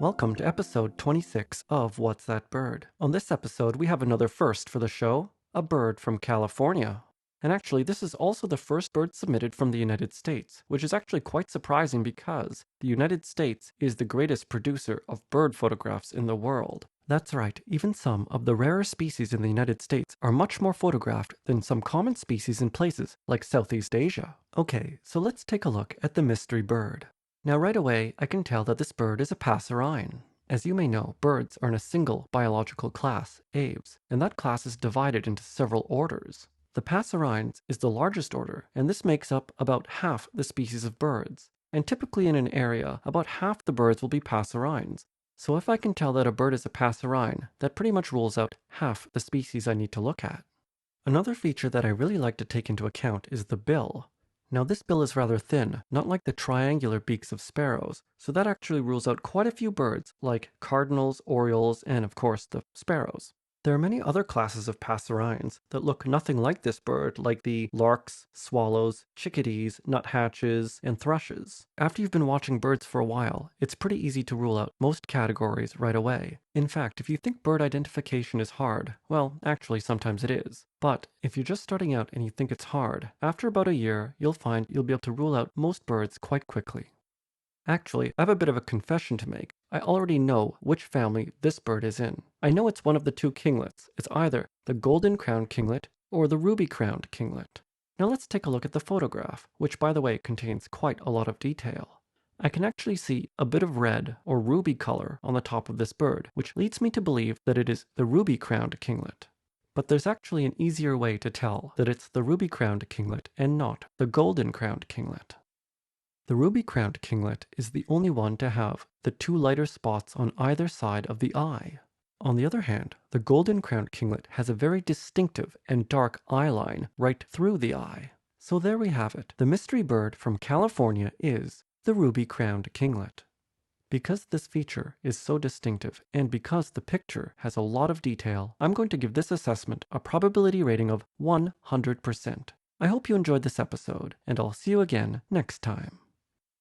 Welcome to episode 26 of What's That Bird? On this episode, we have another first for the show, a bird from California. And actually, this is also the first bird submitted from the United States, which is actually quite surprising because the United States is the greatest producer of bird photographs in the world. That's right, even some of the rarer species in the United States are much more photographed than some common species in places like Southeast Asia. Okay, so let's take a look at the mystery bird. Now right away, I can tell that this bird is a passerine. As you may know, birds are in a single biological class, aves, and that class is divided into several orders. The passerines is the largest order, and this makes up about half the species of birds. And typically in an area, about half the birds will be passerines. So if I can tell that a bird is a passerine, that pretty much rules out half the species I need to look at. Another feature that I really like to take into account is the bill. Now this bill is rather thin, not like the triangular beaks of sparrows, so that actually rules out quite a few birds like cardinals, orioles, and of course the sparrows. There are many other classes of passerines that look nothing like this bird, like the larks, swallows, chickadees, nuthatches, and thrushes. After you've been watching birds for a while, it's pretty easy to rule out most categories right away. In fact, if you think bird identification is hard, well, actually sometimes it is. But if you're just starting out and you think it's hard, after about a year, you'll find you'll be able to rule out most birds quite quickly. Actually, I have a bit of a confession to make. I already know which family this bird is in. I know it's one of the two kinglets. It's either the golden-crowned kinglet or the ruby-crowned kinglet. Now let's take a look at the photograph, which by the way contains quite a lot of detail. I can actually see a bit of red or ruby color on the top of this bird, which leads me to believe that it is the ruby-crowned kinglet. But there's actually an easier way to tell that it's the ruby-crowned kinglet and not the golden-crowned kinglet. The ruby-crowned kinglet is the only one to have the two lighter spots on either side of the eye. On the other hand, the golden-crowned kinglet has a very distinctive and dark eye line right through the eye. So there we have it. The mystery bird from California is the ruby-crowned kinglet. Because this feature is so distinctive and because the picture has a lot of detail, I'm going to give this assessment a probability rating of 100%. I hope you enjoyed this episode, and I'll see you again next time.